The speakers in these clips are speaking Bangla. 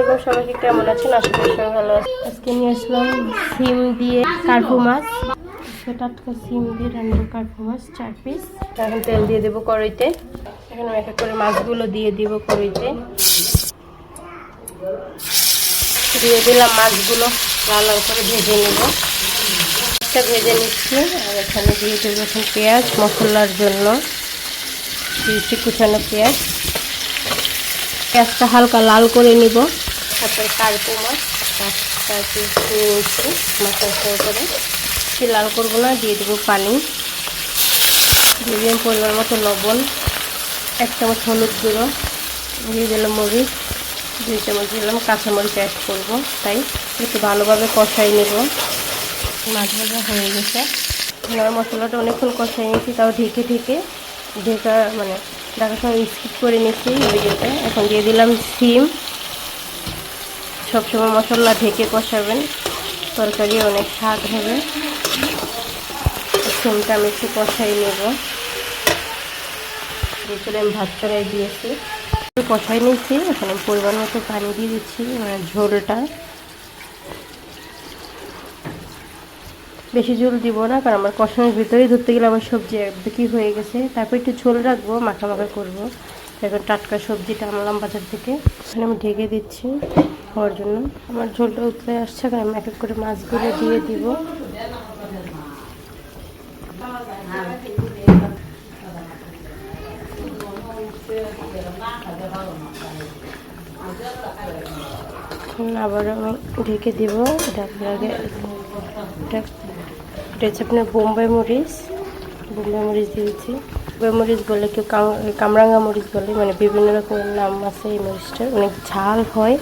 আলাইকুম, সবাইকে কেমন আছেন? আশা করি সবাই ভালো আছে। আজকে নিয়ে আসলাম সিম দিয়ে কার্পু মাছ। টাটকা সিম দিয়ে রান্না কার্পু মাছ 4 পিস। এখন তেল দিয়ে দেবো কড়াইতে। এখন এক এক করে মাছগুলো দিয়ে দিব কড়াইতে। দিয়ে দিলাম মাছগুলো, লাল লাল করে ভেজে নেব। ভেজে নিচ্ছি। আর এখানে দিয়ে দেবো এখন পেঁয়াজ মশলার জন্য, কুচানো পেঁয়াজ। পেঁয়াজটা হালকা লাল করে নিব। তারপরে কার্পু মাছ 4 পিস দিয়ে নিচ্ছি মাছটা করে। লাল করবো না, দিয়ে দেবো পানি। দিয়ে দিলাম পরিমাণ মতো লবণ, 1 চামচ হলুদ গুঁড়ো, দিয়ে দিলাম মরিচ, 2 চামচ দিলাম কাঁচামরিচ অ্যাড করবো। তাই একটু ভালোভাবে কষাই নেব। মাছ ভাজা হয়ে গেছে। মশলাটা অনেকক্ষণ কষাই নিয়েছি, তাও ঢেকে ঢাকা সময় স্কিপ করে নিচ্ছি ভিডিওতে। এখন দিয়ে দিলাম সিম। সবসময় মশলা ঢেকে কষাবেন, তরকারি অনেক স্বাদ হবে। সিমটা আমি একটু কষাই নেব। এরপরে আমি ভাত চড়াই দিয়েছি, কষাই নিয়েছি। এখন আমি পরিমাণ মতো পানি দিয়ে দিচ্ছি। ঝোলটা বেশি ঝোল দিব না, কারণ আমার কষানোর ভিতরেই ধরতে গেলে আমার সবজি একদিকে হয়ে গেছে। তারপর একটু ঝোল রাখবো, মাখা করবো। এখন টাটকা সবজিটা আনলাম বাজার থেকে, এখানে আমি ঢেকে দিচ্ছি হওয়ার জন্য। আমার ঝোলটা উতলে আসছে, কারণ আমি এক এক করে মাছগুলো দিয়ে দিব। আবার আমি ঢেকে দিব। ঢাকার আগে এটা হচ্ছে আপনার বোম্বাই মরিচ দিয়েছি। বোম্বাই মরিচ বলে, কেউ কামরাঙ্গা মরিচ বলে, বিভিন্ন রকমের নাম আছে। এই মরিচটা অনেক ঝাল হয়।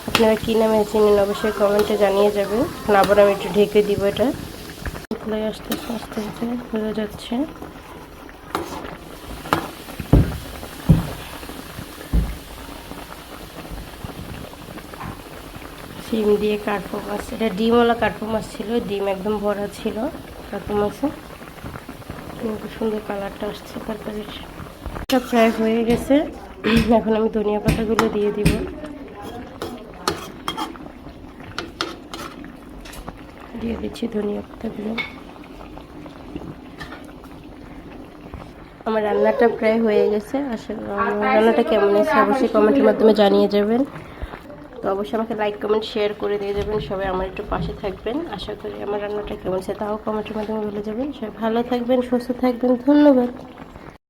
আপনারা কী নামে চিনেন অবশ্যই কমেন্টে জানিয়ে যাবেন। আবার আমি একটু ঢেকে দিব। এটা আস্তে আস্তে হয়ে যাচ্ছে। ডিম দিয়ে কার্পু মাছ, এটা ডিমওয়ালা কার্পু মাছ ছিল, ডিম একদম ভরা ছিল কার্পু মাছে। খুব সুন্দর কালারটা আসছে তরকারির। সব ফ্রাই হয়ে গেছে। এখন আমি ধনিয়া পাতাগুলো দিয়ে দিব। দিয়ে দিচ্ছি ধনিয়া পাতাগুলো। আমার রান্নাটা প্রায় হয়ে গেছে। আসলে রান্নাটা কেমন হয়েছে অবশ্যই কমেন্টের মাধ্যমে জানিয়ে যাবেন। তো অবশ্যই আমাকে লাইক কমেন্ট শেয়ার করে দিয়ে যাবেন। সবাই আমার একটু পাশে থাকবেন। আশা করি আমার রান্নাটা কেমন হয়েছে তাও কমেন্টের মাধ্যমে বলে যাবেন। সবাই ভালো থাকবেন, সুস্থ থাকবেন। ধন্যবাদ।